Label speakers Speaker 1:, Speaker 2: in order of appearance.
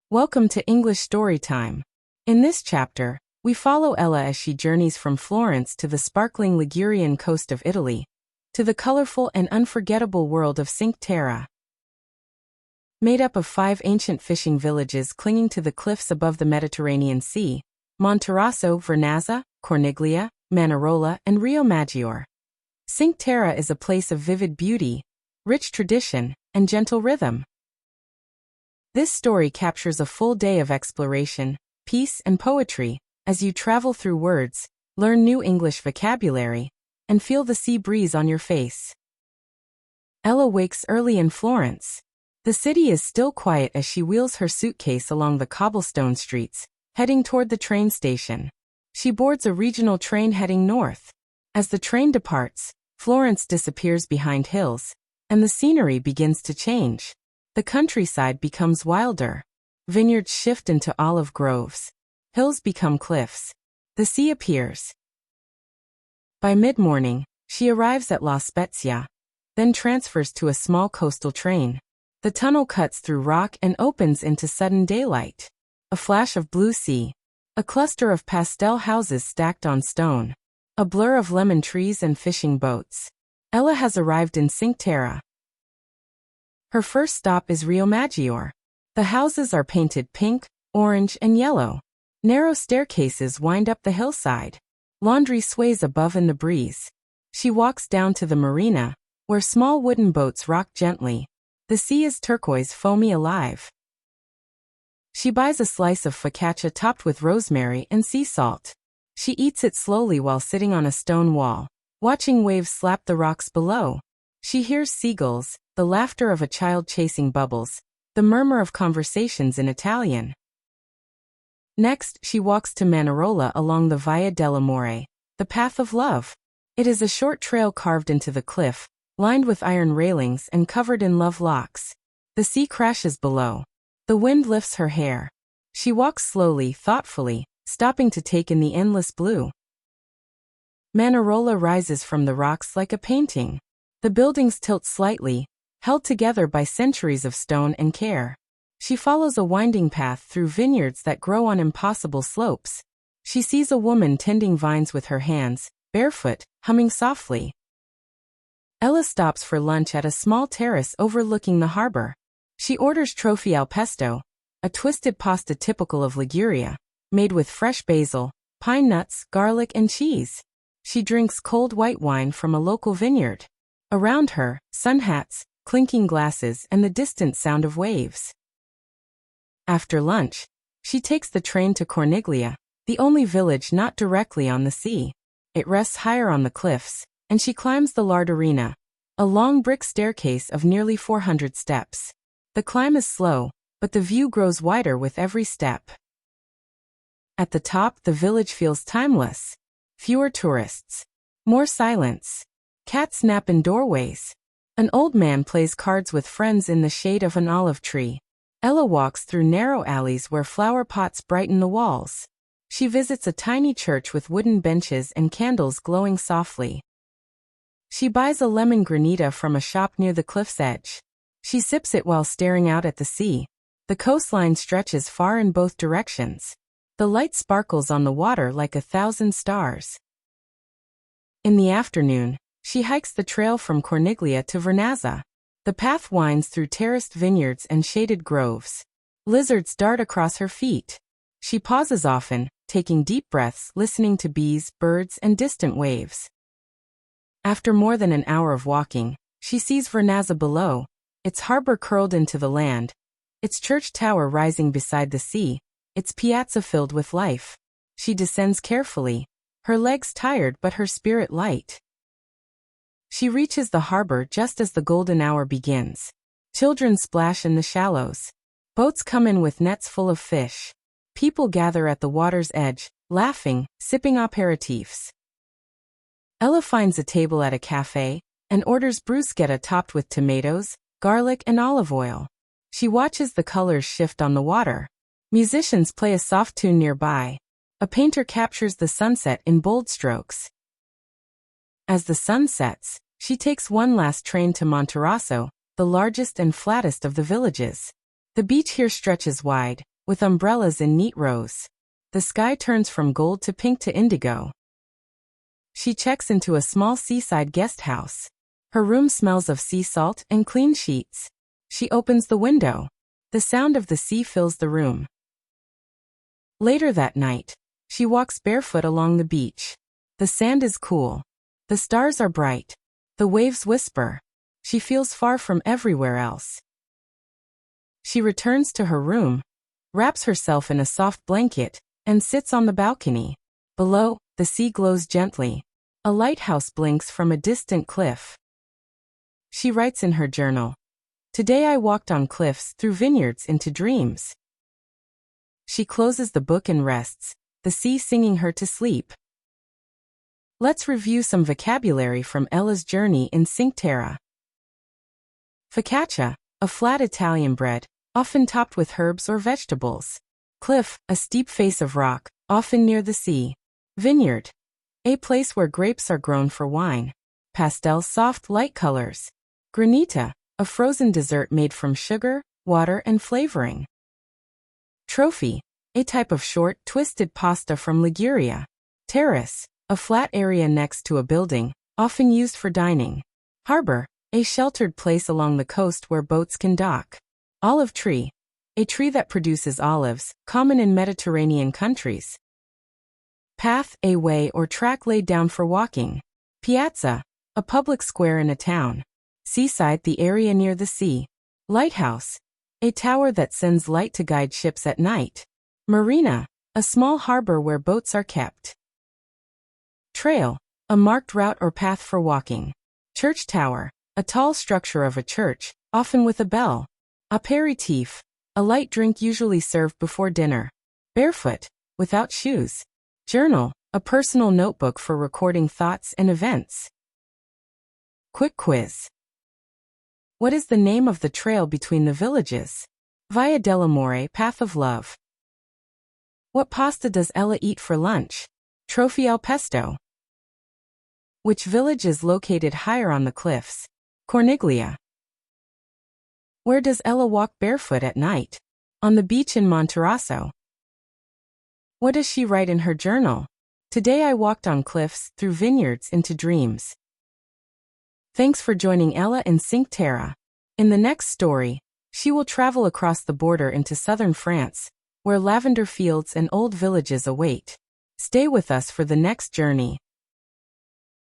Speaker 1: Welcome to English Storytime. In this chapter, we follow Ella as she journeys from Florence to the sparkling Ligurian coast of Italy, to the colorful and unforgettable world of Cinque Terre. Made up of 5 ancient fishing villages clinging to the cliffs above the Mediterranean Sea, Monterosso, Vernazza, Corniglia, Manarola, and Rio Maggiore. Cinque Terre is a place of vivid beauty, rich tradition, and gentle rhythm. This story captures a full day of exploration, peace, and poetry, as you travel through words, learn new English vocabulary, and feel the sea breeze on your face. Ella wakes early in Florence. The city is still quiet as she wheels her suitcase along the cobblestone streets, heading toward the train station. She boards a regional train heading north. As the train departs, Florence disappears behind hills, and the scenery begins to change. The countryside becomes wilder. Vineyards shift into olive groves. Hills become cliffs. The sea appears. By mid-morning, she arrives at La Spezia, then transfers to a small coastal train. The tunnel cuts through rock and opens into sudden daylight. A flash of blue sea. A cluster of pastel houses stacked on stone. A blur of lemon trees and fishing boats. Ella has arrived in Cinque Terre. Her first stop is Rio Maggiore. The houses are painted pink, orange, and yellow. Narrow staircases wind up the hillside. Laundry sways above in the breeze. She walks down to the marina, where small wooden boats rock gently. The sea is turquoise, foamy alive. She buys a slice of focaccia topped with rosemary and sea salt. She eats it slowly while sitting on a stone wall, watching waves slap the rocks below. She hears seagulls, the laughter of a child chasing bubbles, the murmur of conversations in Italian. Next, she walks to Manarola along the Via dell'Amore, the path of love. It is a short trail carved into the cliff, lined with iron railings and covered in love locks. The sea crashes below. The wind lifts her hair. She walks slowly, thoughtfully, stopping to take in the endless blue. Manarola rises from the rocks like a painting. The buildings tilt slightly, held together by centuries of stone and care. She follows a winding path through vineyards that grow on impossible slopes. She sees a woman tending vines with her hands, barefoot, humming softly. Ella stops for lunch at a small terrace overlooking the harbor. She orders trofi al pesto, a twisted pasta typical of Liguria, made with fresh basil, pine nuts, garlic, and cheese. She drinks cold white wine from a local vineyard. Around her, sun hats, clinking glasses, and the distant sound of waves. After lunch, she takes the train to Corniglia, the only village not directly on the sea. It rests higher on the cliffs, and she climbs the Lardarina, a long brick staircase of nearly 400 steps. The climb is slow, but the view grows wider with every step. At the top, the village feels timeless. Fewer tourists. More silence. Cats nap in doorways. An old man plays cards with friends in the shade of an olive tree. Ella walks through narrow alleys where flower pots brighten the walls. She visits a tiny church with wooden benches and candles glowing softly. She buys a lemon granita from a shop near the cliff's edge. She sips it while staring out at the sea. The coastline stretches far in both directions. The light sparkles on the water like 1,000 stars. In the afternoon, she hikes the trail from Corniglia to Vernazza. The path winds through terraced vineyards and shaded groves. Lizards dart across her feet. She pauses often, taking deep breaths, listening to bees, birds, and distant waves. After more than an hour of walking, she sees Vernazza below, its harbor curled into the land, its church tower rising beside the sea, its piazza filled with life. She descends carefully, her legs tired but her spirit light. She reaches the harbor just as the golden hour begins. Children splash in the shallows. Boats come in with nets full of fish. People gather at the water's edge, laughing, sipping aperitifs. Ella finds a table at a cafe and orders bruschetta topped with tomatoes, garlic, and olive oil. She watches the colors shift on the water. Musicians play a soft tune nearby. A painter captures the sunset in bold strokes. As the sun sets, she takes one last train to Monterosso, the largest and flattest of the villages. The beach here stretches wide, with umbrellas in neat rows. The sky turns from gold to pink to indigo. She checks into a small seaside guest house. Her room smells of sea salt and clean sheets. She opens the window. The sound of the sea fills the room. Later that night, she walks barefoot along the beach. The sand is cool. The stars are bright. The waves whisper. She feels far from everywhere else. She returns to her room, wraps herself in a soft blanket, and sits on the balcony. Below, the sea glows gently. A lighthouse blinks from a distant cliff. She writes in her journal, "Today I walked on cliffs through vineyards into dreams." She closes the book and rests, the sea singing her to sleep. Let's review some vocabulary from Ella's journey in Cinque Terre. Focaccia, a flat Italian bread, often topped with herbs or vegetables. Cliff, a steep face of rock, often near the sea. Vineyard, a place where grapes are grown for wine. Pastel, soft, light colors. Granita, a frozen dessert made from sugar, water, and flavoring. Trophy, a type of short, twisted pasta from Liguria. Terrace, a flat area next to a building, often used for dining. Harbor, a sheltered place along the coast where boats can dock. Olive tree, a tree that produces olives, common in Mediterranean countries. Path, a way or track laid down for walking. Piazza, a public square in a town. Seaside, the area near the sea. Lighthouse, a tower that sends light to guide ships at night. Marina, a small harbor where boats are kept. Trail, a marked route or path for walking. Church tower, a tall structure of a church, often with a bell. Aperitif, a light drink usually served before dinner. Barefoot, without shoes. Journal, a personal notebook for recording thoughts and events. Quick quiz. What is the name of the trail between the villages? Via dell'Amore, Path of Love. What pasta does Ella eat for lunch? Trophy al pesto. Which village is located higher on the cliffs? Corniglia. Where does Ella walk barefoot at night? On the beach in Monterraso. What does she write in her journal? Today I walked on cliffs through vineyards into dreams. Thanks for joining Ella in Cinque Terre. In the next story, she will travel across the border into southern France, where lavender fields and old villages await. Stay with us for the next journey.